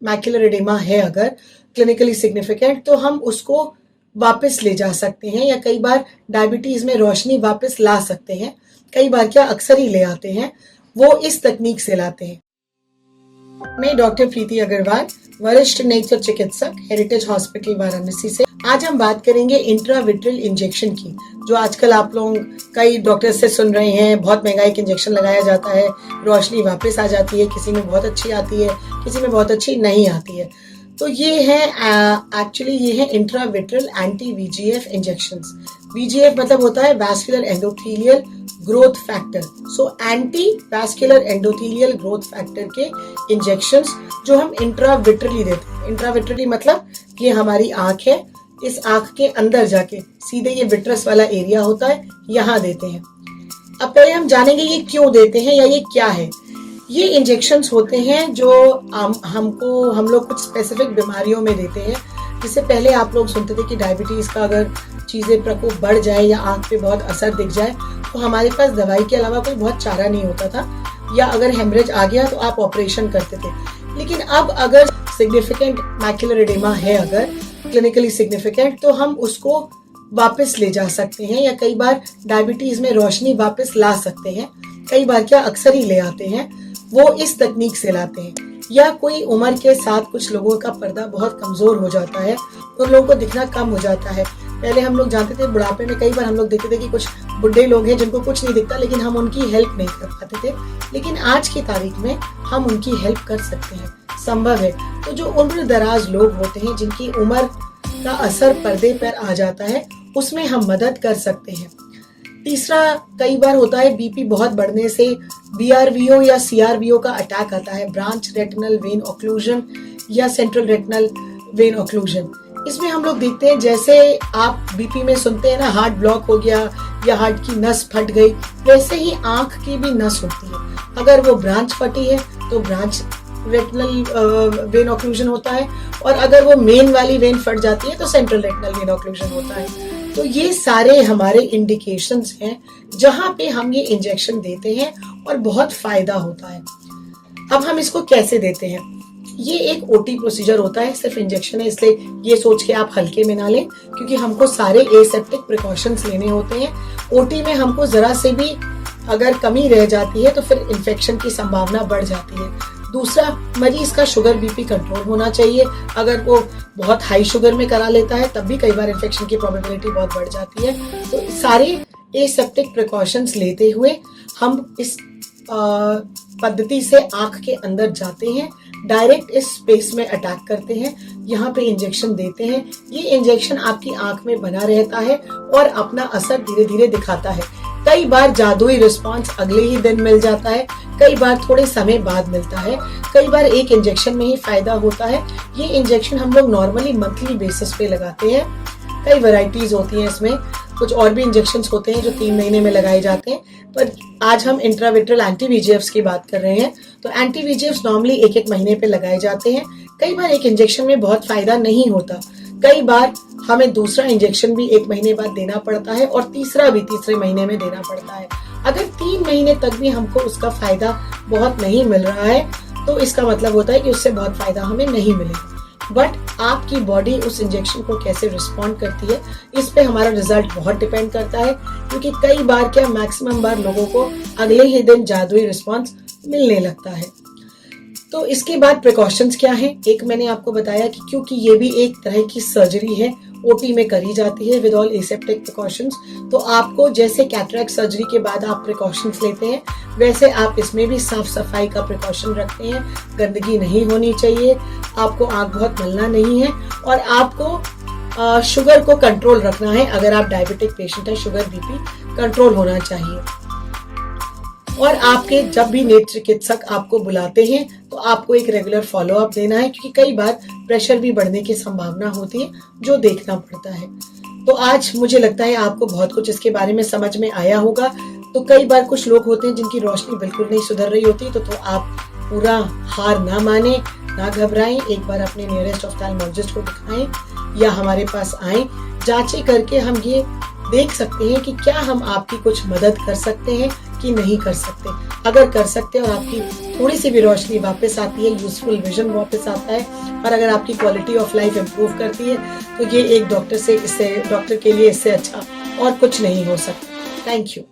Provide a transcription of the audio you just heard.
Macular oedema है अगर clinically significant, तो हम उसको वापस ले जा सकते हैं, या कई बार डायबिटीज में रोशनी वापस ला सकते हैं। कई बार क्या अक्सर ही ले आते हैं, वो इस तकनीक से लाते हैं। मैं डॉक्टर प्रीति अग्रवाल, वरिष्ठ नेत्र चिकित्सक, हेरिटेज हॉस्पिटल वाराणसी से। आज हम बात करेंगे इंट्राविट्रल इंजेक्शन की, जो आजकल आप लोग कई डॉक्टर से सुन रहे हैं। बहुत महंगाई का इंजेक्शन लगाया जाता है, रोशनी वापस आ जाती है, किसी में बहुत अच्छी आती है, किसी में बहुत अच्छी नहीं आती है। तो ये है एक्चुअली ये है इंट्राविट्रल एंटी वीजीएफ इंजेक्शंस। वीजीएफ मतलब होता है vascular endothelial growth factor. So anti vascular endothelial growth factor के इंजेक्शंस जो हम इंट्राविट्रली देते हैं। इंट्राविट्रली मतलब ये हमारी आंख है, इस आंख के अंदर जाके सीधे ये विट्रस वाला एरिया होता है, यहाँ देते हैं। अब पहले हम जानेंगे ये क्यों देते हैं या ये क्या है। ये इंजेक्शंस होते हैं जो हम लोग कुछ स्पेसिफिक बीमारियों में देते हैं। जिससे पहले आप लोग सुनते थे कि डायबिटीज का अगर चीजें प्रकोप बढ़ जाए या आंख पे बहुत असर दिख जाए तो हमारे पास दवाई के अलावा कोई बहुत चारा नहीं होता था, या अगर हेमरेज आ गया तो आप ऑपरेशन करते थे। लेकिन अब अगर सिग्निफिकेंट मैक्युलर एडेमा है अगर क्लिनिकली सिग्निफिकेंट, तो हम उसको वापस ले जा सकते हैं, या कई बार डायबिटीज में रोशनी वापस ला सकते हैं। कई बार क्या अक्सर ही ले आते हैं, वो इस तकनीक से लाते हैं। या कोई उम्र के साथ कुछ लोगों का पर्दा बहुत कमजोर हो जाता है, उन लोगों को दिखना कम हो जाता है। पहले हम लोग जानते थे, बुढ़ापे में कई बार हम लोग देखते थे कि कुछ बुढ़े लोग हैं जिनको कुछ नहीं दिखता, लेकिन हम उनकी हेल्प नहीं कर पाते थे। लेकिन आज की तारीख में हम उनकी हेल्प कर सकते हैं, संभव है। तो जो उम्र दराज लोग होते हैं जिनकी उम्र का असर पर्दे पर आ जाता है, उसमें हम मदद कर सकते हैं। तीसरा, कई बार होता है बीपी बहुत बढ़ने से बीआरवीओ या सीआरवीओ का अटैक आता है, ब्रांच रेटिनल वेन ऑक्लूजन या सेंट्रल रेटिनल वेन ऑक्लूजन। इसमें हम लोग देखते हैं जैसे आप बीपी में सुनते हैं ना, हार्ट ब्लॉक हो गया या हार्ट की नस फट गई, वैसे ही आंख की भी नस होती है। अगर वो ब्रांच फटी है तो ब्रांच रेटिनल वेन ऑक्लूजन होता है, और अगर वो मेन वाली वेन फट जाती है तो सेंट्रल रेटिनल वेन ऑक्लूजन होता है। तो ये सारे हमारे इंडिकेशंस हैं जहां पे हम ये इंजेक्शन देते हैं और बहुत फायदा होता है। अब हम इसको कैसे देते हैं? ये एक ओटी प्रोसीजर होता है, सिर्फ इंजेक्शन है, इसलिए ये सोच के आप हल्के में ना लें, क्योंकि हमको सारे एसेप्टिक प्रिकॉशंस लेने होते हैं। ओटी में हमको जरा से भी अगर कमी रह जाती है तो फिर इन्फेक्शन की संभावना बढ़ जाती है। दूसरा, मरीज का शुगर बीपी कंट्रोल होना चाहिए। अगर वो बहुत हाई शुगर में करा लेता है तब भी कई बार इन्फेक्शन की प्रोबेबिलिटी बहुत बढ़ जाती है। तो सारे एसेप्टिक प्रिकॉशंस लेते हुए हम इस पद्धति से आंख के अंदर जाते हैं, डायरेक्ट इस स्पेस में अटैक करते हैं, यहाँ पे इंजेक्शन देते हैं। ये इंजेक्शन आपकी आंख में बना रहता है और अपना असर धीरे धीरे दिखाता है। कई बार जादुई रिस्पांस अगले ही दिन मिल जाता है, कई बार थोड़े समय बाद मिलता है, कई बार एक इंजेक्शन में ही फायदा होता है। ये इंजेक्शन हम लोग नॉर्मली मंथली बेसिस पे लगाते हैं। कई वैरायटीज होती हैं इसमें, कुछ और भी इंजेक्शंस होते हैं जो 3 महीने में लगाए जाते हैं, पर आज हम इंट्राविट्रल एंटी वीजीएफ्स की बात कर रहे हैं। तो एंटी वीजीएफ्स नॉर्मली 1-1 महीने पे लगाए जाते हैं। कई बार एक इंजेक्शन में बहुत फायदा नहीं होता, कई बार हमें दूसरा इंजेक्शन भी 1 महीने बाद देना पड़ता है और तीसरा भी तीसरे महीने में देना पड़ता है। अगर 3 महीने तक भी हमको उसका फायदा बहुत नहीं मिल रहा है तो इसका मतलब होता है कि उससे बहुत फायदा हमें नहीं मिलेगा। बट आपकी बॉडी उस इंजेक्शन को कैसे रिस्पॉन्ड करती है, इस पे हमारा रिजल्ट बहुत डिपेंड करता है, क्योंकि कई बार क्या मैक्सिमम बार लोगों को अगले ही दिन जादुई रिस्पॉन्स मिलने लगता है। तो इसके बाद प्रिकॉशंस क्या हैं? एक मैंने आपको बताया कि क्योंकि ये भी एक तरह की सर्जरी है, ओटी में करी जाती है विद ऑल एसेप्टिक प्रिकॉशंस, तो आपको जैसे कैटरैक्ट सर्जरी के बाद आप प्रिकॉशंस लेते हैं, वैसे आप इसमें भी साफ सफाई का प्रिकॉशन रखते हैं। गंदगी नहीं होनी चाहिए, आपको आंख बहुत मलना नहीं है, और आपको शुगर को कंट्रोल रखना है। अगर आप डायबिटिक पेशेंट है, शुगर बीपी कंट्रोल होना चाहिए। और आपके जब भी नेत्र चिकित्सक आपको बुलाते हैं तो आपको एक रेगुलर फॉलोअप देना है, क्योंकि कई बार प्रेशर भी बढ़ने की संभावना होती है जो देखना पड़ता है। तो आज मुझे लगता है आपको बहुत कुछ इसके बारे में समझ में आया होगा। तो कई बार कुछ लोग होते हैं जिनकी रोशनी बिल्कुल नहीं सुधर रही होती, तो आप पूरा हार ना माने, ना घबराएं, एक बार अपने नियरेस्ट ऑफ्थेल्मोलॉजिस्ट को दिखाएं या हमारे पास आएं। जांचें करके हम ये देख सकते हैं कि क्या हम आपकी कुछ मदद कर सकते हैं कि नहीं कर सकते। अगर कर सकते हैं और आपकी थोड़ी सी भी रोशनी वापस आती है, यूजफुल विजन वापस आता है, और अगर आपकी क्वालिटी ऑफ लाइफ इम्प्रूव करती है तो ये एक डॉक्टर के लिए इससे अच्छा और कुछ नहीं हो सकता। Thank you.